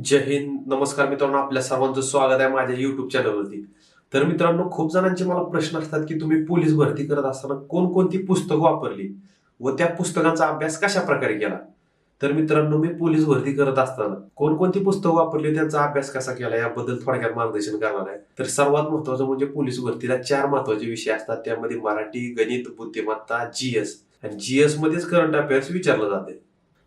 जय हिंद, नमस्कार मित्रांनो. आपल्या सर्वांचं स्वागत आहे माझ्या युट्यूब चॅनलवरती. तर मित्रांनो, खूप जणांचे मला प्रश्न असतात की तुम्ही पोलीस भरती करत असताना कोणकोणती पुस्तकं वापरली व त्या पुस्तकांचा अभ्यास कशा प्रकारे केला. तर मित्रांनो, मी पोलीस भरती करत असताना कोणकोणती पुस्तकं वापरली, त्यांचा अभ्यास कसा केला याबद्दल थोडक्यात मार्गदर्शन करणार आहे. तर सर्वात महत्वाचं म्हणजे पोलीस भरतीला 4 महत्वाचे विषय असतात. त्यामध्ये मराठी, गणित, बुद्धिमत्ता, जीएस आणि जीएस मध्येच करंट अफेअर्स विचारलं जाते.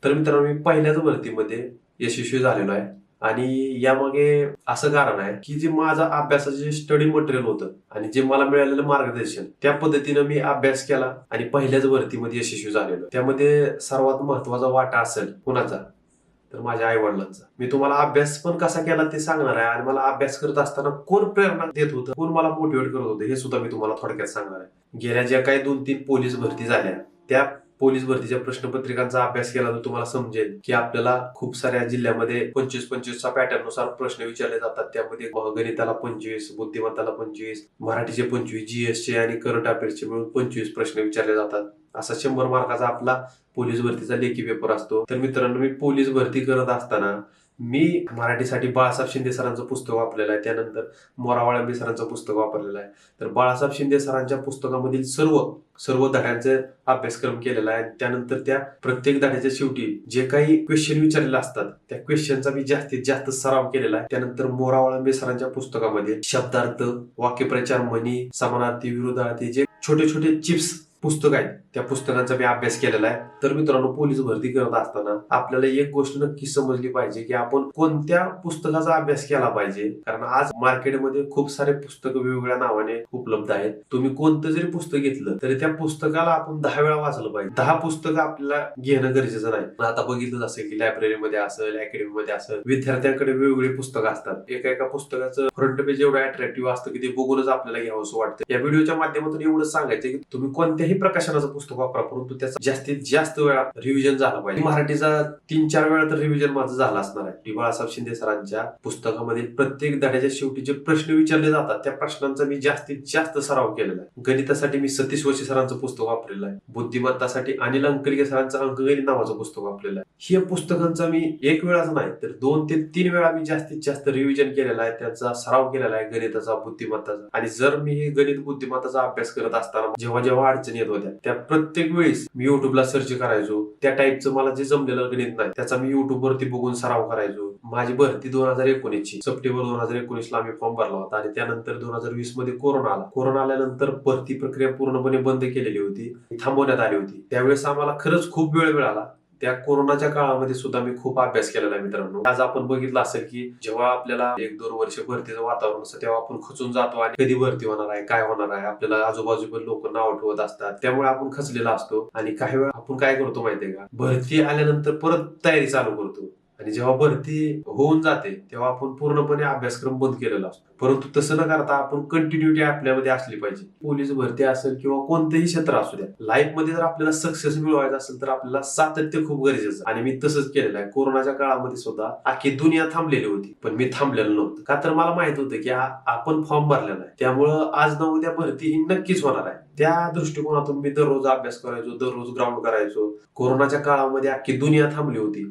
तर मित्रांनो, मी पहिल्याच भरतीमध्ये यशस्वी झालेलो आहे आणि यामागे असं कारण आहे की जे माझा अभ्यासाचं जे स्टडी मटेरियल होतं आणि जे मला मिळालेलं मार्गदर्शन, त्या पद्धतीनं मी अभ्यास केला आणि पहिल्याच भरतीमध्ये यशस्वी झालेलो. त्यामध्ये सर्वात महत्वाचा वाटा असेल कुणाचा, तर माझ्या आई वडिलांचा. मी तुम्हाला अभ्यास पण कसा केला ते सांगणार आहे आणि मला अभ्यास करत असताना कोण प्रेरणा देत होतं, कोण मला मोटिवेट करत होतं, हे सुद्धा मी तुम्हाला थोडक्यात सांगणार आहे. गेल्या ज्या काही 2-3 पोलीस भरती झाल्या, त्या पोलीस भरतीच्या प्रश्नपत्रिकांचा अभ्यास केला तर तुम्हाला समजेल की आपल्याला खूप साऱ्या जिल्ह्यामध्ये 25-25चा पॅटर्न नुसार प्रश्न विचारले जातात. त्यामध्ये गणिताला 25, बुद्धिमत्ताला 25, मराठीचे 25, जीएसचे आणि करंट अफेअर्सचे मिळून 25 प्रश्न विचारले जातात. असा 100 मार्काचा आपला पोलीस भरतीचा लेखी पेपर असतो. तर मित्रांनो, मी पोलीस भरती करत असताना मी मराठीसाठी बाळासाहेब शिंदे सरांचं पुस्तक वापरलेलं आहे. त्यानंतर मोरावाळंबे सरांचं पुस्तक वापरलेलं आहे. तर बाळासाहेब शिंदे सरांच्या पुस्तकामधील सर्व धड्यांचे अभ्यासक्रम केलेला आहे. त्यानंतर त्या प्रत्येक धड्याच्या शेवटी जे काही क्वेश्चन विचारलेले असतात, त्या क्वेश्चनचा मी जास्तीत जास्त सराव केलेला आहे. त्यानंतर मोरावाळंबे सरांच्या पुस्तकामध्ये शब्दार्थ, वाक्यप्रचार, म्हणी, समानार्थी, विरुद्धार्थी, जे छोटे छोटे चिप्स पुस्तक आहेत, त्या पुस्तकांचा मी अभ्यास केलेला आहे. तर मित्रांनो, पोलीस भरती करत असताना आपल्याला एक गोष्ट नक्की समजली पाहिजे की आपण कोणत्या पुस्तकाचा अभ्यास केला पाहिजे. कारण आज मार्केटमध्ये खूप सारे पुस्तकं वेगवेगळ्या नावाने उपलब्ध आहेत. तुम्ही कोणतं जरी पुस्तक घेतलं तरी त्या पुस्तकाला आपण 10 वेळा वाचलं पाहिजे. 10 पुस्तकं आपल्याला घेणं गरजेचं नाही. आता बघितलं असेल की लायब्ररीमध्ये असेल, अकॅडमीमध्ये असेल, विद्यार्थ्यांकडे वेगवेगळे पुस्तकं असतात. एका पुस्तकाचं फ्रंट पेज एवढं अट्रॅक्टिव्ह असतं की ते बघूनच आपल्याला घ्यावं असं वाटतं. या व्हिडिओच्या माध्यमातून एवढंच सांगायचं की तुम्ही कोणत्याही प्रकाशनाचं पुस्तक वापरा, परंतु त्याचा जास्तीत जास्त वेळा रिव्हिजन झाला पाहिजे. मराठीचा 3-4 वेळा तर रिव्हिजन माझं झालं असणार आहे. बाळासाहेब शिंदे सरांच्या पुस्तकामध्ये प्रत्येक धड्याच्या शेवटी जे प्रश्न विचारले जातात, त्या प्रश्नांचा मी जास्तीत जास्त सराव केलेला आहे. गणितासाठी मी सतीश वशी सरांचं पुस्तक वापरलेलं आहे. बुद्धिमत्तासाठी अनिल अंकलिके सरांचं अंकगणित नावाचं पुस्तक वापरलेलं आहे. हे पुस्तकांचा मी एक वेळाच नाही तर 2 ते 3 वेळा मी जास्तीत जास्त रिव्हिजन केलेला आहे. त्याचा सराव केलेला आहे गणिताचा, बुद्धिमत्ताचा. आणि जर मी हे गणित बुद्धिमत्ताचा अभ्यास करत असताना जेव्हा जेव्हा अडचणी येत होत्या, त्या प्रत्येक वेळेस मी युट्यूबला सर्च करायचो. त्या टाईपचं मला जे जमलेलं गणित नाही त्याचा मी युट्यूब वरती बघून सराव करायचो. माझी भरती 2019 ची सप्टेंबर 2019 ला मी फॉर्म भरला होता आणि त्यानंतर 2020 मध्ये कोरोना आल्यानंतर भरती प्रक्रिया पूर्णपणे बंद केलेली होती, थांबवण्यात आली होती. त्यावेळेस आम्हाला खरंच खूप वेळ मिळाला. त्या कोरोनाच्या काळामध्ये सुद्धा मी खूप अभ्यास केलेला आहे मित्रांनो. आज आपण बघितलं असेल की जेव्हा आपल्याला 1-2 वर्ष भरतीचं वातावरण असतं तेव्हा आपण खचून जातो आणि कधी भरती होणार आहे, काय होणार आहे, आपल्याला आजूबाजूला लोक नाव ठेवत असतात, त्यामुळे आपण खचलेला असतो. आणि काही वेळा आपण काय करतो माहितीये का, भरती आल्यानंतर परत तयारी चालू करतो आणि जेव्हा भरती होऊन जाते तेव्हा आपण पूर्णपणे अभ्यासक्रम बंद केलेला असतो. परंतु तसं न करता आपण कंटिन्युटी आपल्यामध्ये असली पाहिजे. पोलीस भरती असेल किंवा कोणतेही क्षेत्र असू द्या, लाईफ मध्ये जर आपल्याला सक्सेस मिळवायचं असेल तर आपल्याला सातत्य खूप गरजेचं आणि मी तसंच केलेलं आहे. कोरोनाच्या काळामध्ये सुद्धा अख्खी दुनिया थांबलेली होती, पण मी थांबलेलो नव्हतं. का तर मला माहित होतं की आपण फॉर्म भरलेला आहे, त्यामुळं आज न उद्या भरती ही नक्कीच होणार आहे. त्या दृष्टिकोनातून मी दररोज अभ्यास करायचो, दररोज ग्राउंड करायचो. कोरोनाच्या काळामध्ये अख्खी दुनिया थांबली होती,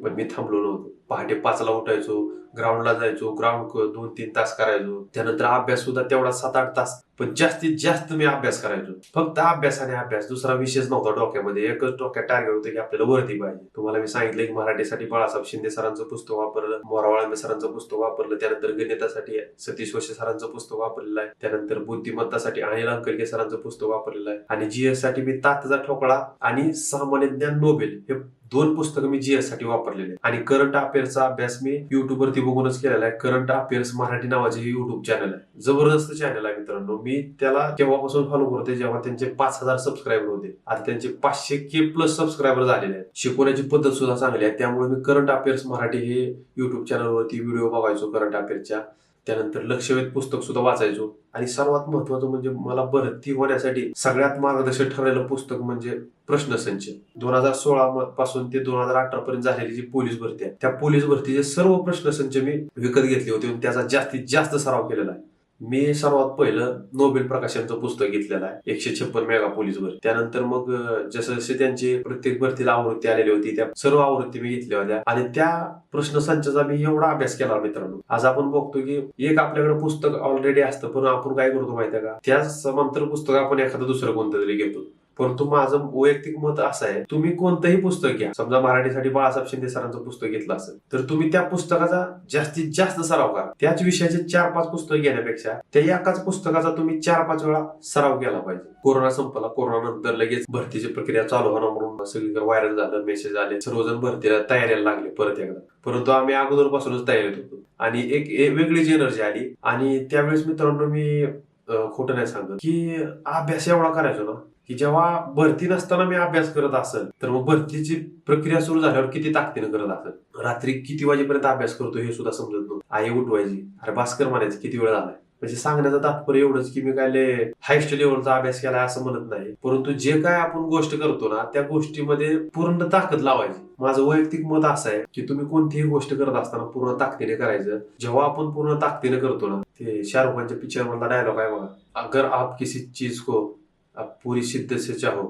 पण मी थांबलो नव्हतो. पहाटे 5 ला उठायचो, ग्राउंडला जायचो, ग्राउंड 2-3 तास करायचो. त्यानंतर अभ्यास सुद्धा तेवढा 7-8 तास, पण जास्तीत जास्त मी अभ्यास करायचो. फक्त अभ्यास आणि अभ्यास, दुसरा विषयच नव्हता डोक्यामध्ये. एकच डोक्यात टार्गेट होतं की आपल्याला वरती पाहिजे. तुम्हाला मी सांगितलं की मराठीसाठी बाळासाहेब शिंदे सरांचं पुस्तक वापरलं, मोरावाळंबे सरांचं पुस्तक वापरलं. त्यानंतर गणितासाठी सतीश वशी सरांचं पुस्तक वापरलेलं आहे. त्यानंतर बुद्धिमत्तासाठी अनिल अंकलिके सरांचं पुस्तक वापरलेलं आहे. आणि जीएस साठी मी तात्याचा ठोकळा आणि सामान्य ज्ञान नोबेल हे 2 पुस्तकं मी जीएस साठी वापरलेले. आणि करंट अफेअर्सचा अभ्यास मी युट्यूब वरती बघूनच केलेला आहे. करंट अफेअर्स मराठी नावाचे हे युट्यूब चॅनल आहे, जबरदस्त चॅनल आहे मित्रांनो. मी त्याला तेव्हापासून फॉलो करते जेव्हा त्यांचे 5,000 सबस्क्रायबर होते. आता त्यांचे 500K प्लस सबस्क्रायबर झालेले आहेत. शिकवण्याची पद्धत सुद्धा चांगली आहे. त्यामुळे मी करंट अफेअर्स मराठी हे युट्यूब चॅनलवरती व्हिडिओ बघायचो करंट अफेअर्सच्या. त्यानंतर लक्षवेध पुस्तक सुद्धा वाचायचो. आणि सर्वात महत्वाचं म्हणजे मला भरती होण्यासाठी सगळ्यात मार्गदर्शक ठरलेलं पुस्तक म्हणजे प्रश्नसंच. 2016 पासून ते 2018 पर्यंत झालेली जी पोलीस भरती आहे, त्या पोलीस भरतीचे सर्व प्रश्नसंच मी विकत घेतले होते आणि त्याचा जास्तीत जास्त सराव केलेला आहे. मी सर्वात पहिलं नोबेल प्रकाशनचं पुस्तक घेतलेलं आहे 156 मेगा पोलीसवर. त्यानंतर मग जसे जसे त्यांची प्रत्येक भरतीला आवृत्ती आलेली होती त्या सर्व आवृत्ती मी घेतल्या होत्या आणि त्या प्रश्नसंचाचा मी एवढा अभ्यास केला मित्रांनो. आज आपण बघतो की एक आपल्याकडे पुस्तक ऑलरेडी असतं, पण आपण काय करतो माहितीये का, त्याच समांतर पुस्तक आपण एखादं दुसरं कोणतं तरी घेतो. परंतु माझं वैयक्तिक मत असं आहे, तुम्ही कोणतंही पुस्तक घ्या, समजा मराठीसाठी बाळासाहेब शिंदे सरांचं पुस्तक घेतलं असेल तर तुम्ही त्या पुस्तकाचा जास्तीत जास्त सराव करा. त्याच विषयाचे 4-5 पुस्तक घेण्यापेक्षा त्या एकाच पुस्तकाचा तुम्ही 4-5 वेळा सराव केला पाहिजे. कोरोना संपला, कोरोना नंतर लगेच भरतीची प्रक्रिया चालू होणार म्हणून सगळीकडे व्हायरल झालं, मेसेज आले, सर्वजण भरतीला तयारीला लागले परत एकदा. परंतु आम्ही अगोदरपासूनच तयारीत होतो आणि एक वेगळीच एनर्जी आली. आणि त्यावेळेस मित्रांनो मी खोटं नाही सांगत की अभ्यास एवढा करायचो ना की जेव्हा भरती नसताना मी अभ्यास करत असेल तर मग भरतीची प्रक्रिया सुरू झाल्यावर किती ताकदीनं करत असेल. रात्री किती वाजेपर्यंत अभ्यास करतो हे सुद्धा समजत नव्हतं. आई उठवायची, अरे भास्कर म्हणायचं किती वेळ झालाय. म्हणजे सांगण्याचं तात्पर्य एवढंच की मी काय हायस्ट लेवलचा अभ्यास केला असं म्हणत नाही, परंतु जे काय आपण गोष्ट करतो ना त्या गोष्टीमध्ये पूर्ण ताकद लावायची. माझं वैयक्तिक मत असं आहे की तुम्ही कोणतीही गोष्ट करत असताना पूर्ण ताकदीने करायचं. जेव्हा आपण पूर्ण ताकदीने करतो ना, ते शाहरुख खानच्या पिक्चर मधला डायलॉग आहे बघा, अगर आप किसी चीज को आप पूरी शिद्दत से चाहो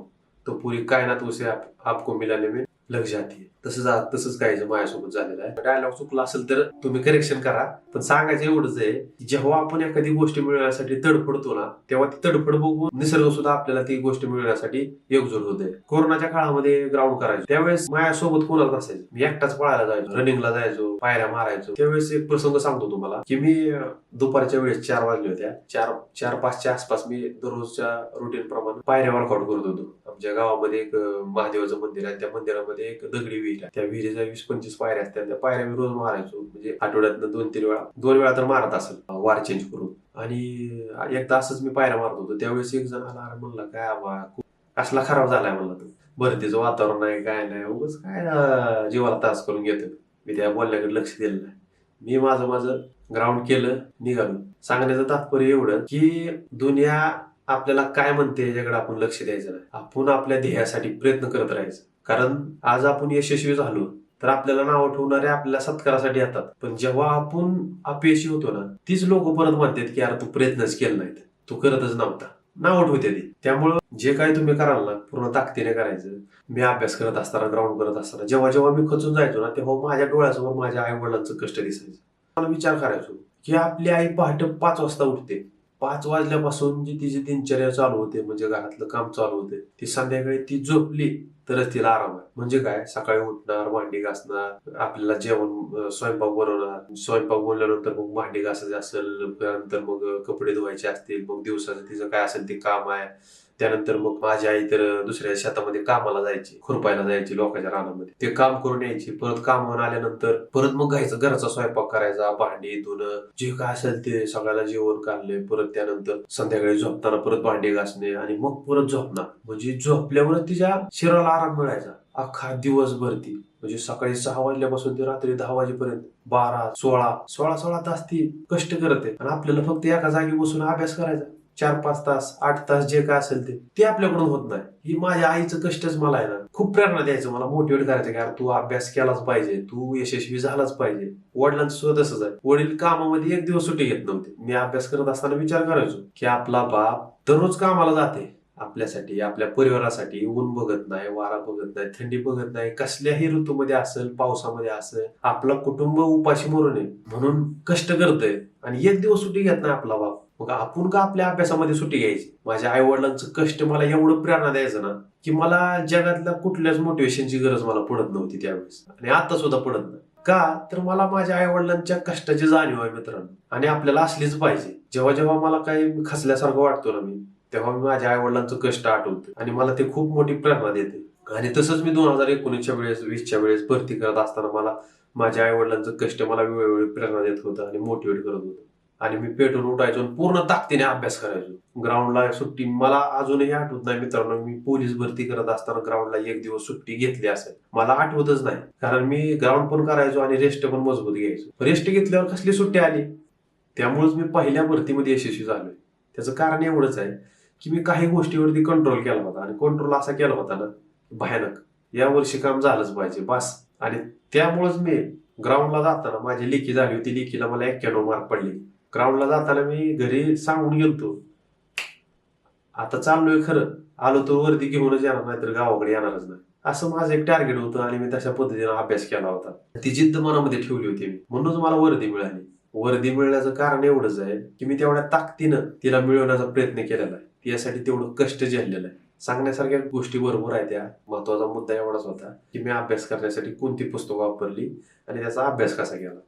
तो पूरी कायनात उसे आपको मिलाने में लग जाती है. तसंच काय माझ्यासोबत झालेलं आहे. डायलॉग चुकला असेल तर तुम्ही करेक्शन करा, पण सांगायचं एवढंच आहे की जेव्हा आपण एखादी गोष्ट मिळवण्यासाठी तडफडतो ना तेव्हा ती तडफड बघून निसर्ग सुद्धा आपल्याला ती गोष्ट मिळवण्यासाठी एकजूट होते. कोरोनाच्या काळामध्ये ग्राउंड करायचो त्यावेळेस माझ्यासोबत कोणाच नसायचं. मी एकटाच पळायला जायचो, रनिंगला जायचो, पायऱ्या मारायचो. त्यावेळेस एक प्रसंग सांगतो तुम्हाला की मी दुपारच्या वेळेस 4 वाजले होत्या, 4-5च्या आसपास मी दररोजच्या रुटीन प्रमाणे पायऱ्या वर्कआउट करत होतो. आमच्या गावामध्ये एक महादेवाचं मंदिर आहे, त्या मंदिरामध्ये एक दगडी विहीर आहे. त्या विहिरीच्या 20-25 पायऱ्या असतात. त्या पायऱ्या मी रोज मारायचो, म्हणजे आठवड्यातनं 2 वेळा तर मारत असेल वार चेंज करून. आणि एकदा असंच मी पायऱ्या मारत होतो त्यावेळेस एक जण आला, अरे म्हणला काय आबा कसला खराब झालाय म्हणला तू, भरतीचं वातावरण नाही काय नाही, उगाच काय जीवाला त्रास करून घेतो. मी त्या बोलण्याकडे लक्ष दिलं नाही. मी माझं ग्राउंड केलं, निघालो. सांगण्याचं तात्पर्य एवढं की दुनिया आपल्याला काय म्हणते याच्याकडे आपण लक्ष द्यायचं नाही. आपण आपल्या ध्येयासाठी प्रयत्न करत राहायचं. कारण आज आपण यशस्वी झालो तर आपल्याला नाव ठेवणारे आपल्याला सत्कारासाठी येतात, पण जेव्हा आपण अपयशी होतो ना तीच लोक परत म्हणतात की यार तू प्रयत्नच केला नाहीत, तू करतच नव्हता, नाव ठेवते ती. त्यामुळं जे काही तुम्ही कराल ना पूर्ण ताकदीने करायचं. मी अभ्यास करत असताना, ग्राउंड करत असताना जेव्हा मी खचून जायचो ना तेव्हा माझ्या डोळ्यासमोर माझ्या आई वडिलांचं कष्ट दिसायचं. मला विचार करायचो की आपली आई पहाटे 5 वाजता उठते, 5 वाजल्यापासून जी तिची दिनचर्या चालू होते, म्हणजे घरातलं काम चालू होते, ती संध्याकाळी ती झोपली तरच तिला आराम आहे. म्हणजे काय, सकाळी उठणार, भांडी घासणार, आपल्याला जेवण स्वयंपाक बनवणार, स्वयंपाक बनल्यानंतर मग भांडी घासायची असेल, त्यानंतर मग कपडे धुवायचे असतील, मग दिवसाचं तिचं काय असेल ते काम आहे. त्यानंतर मग माझी आई तर दुसऱ्या शेतामध्ये कामाला जायची, खुरपायला जायची लोकांच्या रानामध्ये, ते काम करून यायची. परत कामावर आल्यानंतर परत मग घरचा स्वयंपाक करायचा, भांडी धुणं, जे काय असेल ते सगळ्याला जेवण काढले. परत त्यानंतर संध्याकाळी झोपताना परत भांडी घासणे आणि मग परत झोपणार. म्हणजे झोपल्यावर तिच्या शरीराला आराम मिळायचा. अख्खा दिवसभर ती म्हणजे सकाळी 6 वाजल्यापासून ते रात्री 10 वाजेपर्यंत 12-16 तास ती कष्ट करते आणि आपल्याला फक्त एका जागी बसून अभ्यास करायचा. 4-5 तास, 8 तास जे काय असेल ते आपल्याकडून होत नाही. ही माझ्या आईचं कष्टच मला आहे ना खूप प्रेरणा द्यायचं, मला मोटिवेट करायचं की यार तू अभ्यास केलाच पाहिजे, तू यशस्वी झालाच पाहिजे. वडिलांचं सुद्धा तसंच आहे. वडील कामामध्ये एक दिवस सुट्टी घेत नव्हते. मी अभ्यास करत असताना विचार करायचो की आपला बाप दररोज कामाला जाते आपल्यासाठी, आपल्या परिवारासाठी. ऊन बघत नाही, वारा बघत नाही, थंडी बघत नाही, कसल्याही ऋतूमध्ये असेल, पावसामध्ये असेल, आपलं कुटुंब उपाशी मरू नये म्हणून कष्ट करतंय आणि एक दिवस सुट्टी घेत नाही आपला बाप. मग आपण का आपल्या अभ्यासामध्ये सुट्टी घ्यायची. माझ्या आई वडिलांचं कष्ट मला एवढं प्रेरणा द्यायचं ना की मला जगातल्या कुठल्याच मोटिवेशनची गरज मला पडत नव्हती त्यावेळेस आणि आता सुद्धा पडत नाही. का तर मला माझ्या आई वडिलांच्या कष्टाची जाणीव आहे मित्रांनो, आणि आपल्याला असलीच पाहिजे. जेव्हा मला काही खचल्यासारखं वाटतो ना मी, तेव्हा मी माझ्या आई वडिलांचं कष्ट आठवतो आणि मला ते खूप मोठी प्रेरणा देते. आणि तसंच मी 2019च्या वेळेस 20च्या वेळेस भरती करत असताना मला माझ्या आई वडिलांचं कष्ट मला वेळोवेळी प्रेरणा देत होतं आणि मोटिवेट करत होतं. आणि मी पेटून उठायचो आणि पूर्ण ताकदीने अभ्यास करायचो. ग्राउंडला सुट्टी मला अजूनही आठवत नाही मित्रांनो, मी पोलीस भरती करत असताना ग्राउंडला एक दिवस सुट्टी घेतली असेल मला आठवतच नाही, कारण मी ग्राउंड पण करायचो आणि रेस्ट पण मजबूत घ्यायचो. रेस्ट घेतल्यावर कसली सुट्टी आली. त्यामुळेच मी पहिल्या भरतीमध्ये यशस्वी झालोय. त्याचं कारण एवढंच आहे की मी काही गोष्टीवरती कंट्रोल केला होता आणि कंट्रोल असा केला होता ना भयानक, या वर्षी काम झालंच पाहिजे बस. आणि त्यामुळेच मी ग्राउंडला जाताना माझी लेखी झाली होती, लेखीला मला 91 मार्क पडले. ग्राउंडला जाताना मी घरी सांगून गेलतो, आता चाललोय खरं, आलो तर वर्दी घेऊनच येणार, नाही तर गावाकडे येणारच नाही. असं माझं एक टार्गेट होतं आणि मी तशा पद्धतीने अभ्यास केला होता. ती जिद्द मनामध्ये ठेवली होती मी, म्हणूनच मला वर्दी मिळाली. वर्दी मिळण्याचं कारण एवढंच आहे की मी तेवढ्या ताकदीनं तिला मिळवण्याचा प्रयत्न केलेला आहे, यासाठी तेवढं कष्ट झेललेलं आहे. सांगण्यासारख्या गोष्टी भरपूर आहेत. त्या महत्वाचा मुद्दा एवढाच होता की मी अभ्यास करण्यासाठी कोणती पुस्तकं वापरली आणि त्याचा अभ्यास कसा केला.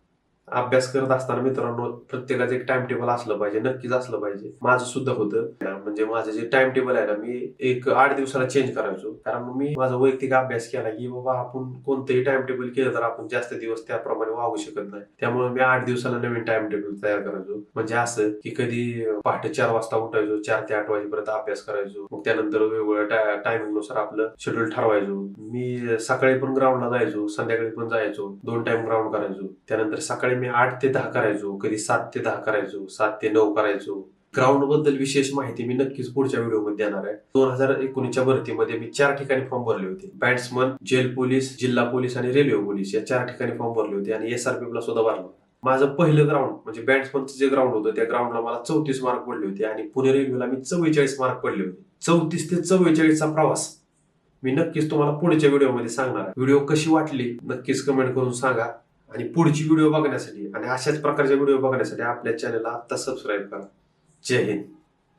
अभ्यास करत असताना मित्रांनो, प्रत्येकाचं एक टाइम टेबल असलं पाहिजे, नक्कीच असलं पाहिजे. माझं सुद्धा होतं. म्हणजे माझं जे टाइम टेबल आहे ना, मी एक 8 दिवसाला चेंज करायचो. कारण मी माझा वैयक्तिक अभ्यास केला की बाबा आपण कोणतंही टाइम टेबल केलं तर आपण जास्त दिवस त्याप्रमाणे वागू शकत नाही. त्यामुळे मी 8 दिवसाला नवीन टाइम टेबल तयार करायचो. म्हणजे असं की कधी पहाटे 4 वाजता उठायचो, 4 ते 8 वाजेपर्यंत अभ्यास करायचो. मग त्यानंतर वेगवेगळ्या टायमिंग नुसार आपलं शेड्यूल ठरवायचो. मी सकाळी पण ग्राउंडला जायचो, संध्याकाळी पण जायचो, 2 टाइम ग्राउंड करायचो. त्यानंतर सकाळी मी 8 ते 10 करायचो, कधी 7 ते 10 करायचो, 7 ते 9 करायचो. ग्राउंड बद्दल विशेष माहिती मी नक्कीच पुढच्या व्हिडिओमध्ये देणार आहे. 2019च्या भरतीमध्ये मी 4 ठिकाणी फॉर्म भरले होते. बॅट्समन, जेल पोलीस, जिल्हा पोलीस आणि रेल्वे पोलीस या 4 ठिकाणी फॉर्म भरले होते आणि SRPF ला सुद्धा भरला. माझं पहिलं ग्राउंड म्हणजे बॅट्समनचं जे ग्राउंड होतं त्या ग्राउंडला मला 34 मार्क पडले होते आणि पुणे रेल्वेला मी 44 मार्क पडले होते. 34 ते 44चा प्रवास मी नक्कीच तुम्हाला पुढच्या व्हिडिओमध्ये सांगणार आहे. व्हिडिओ कशी वाटली नक्कीच कमेंट करून सांगा. आणि पुढची व्हिडिओ बघण्यासाठी आणि अशाच प्रकारचे व्हिडिओ बघण्यासाठी आपल्या चॅनलला आता सबस्क्राईब करा. जय हिंद.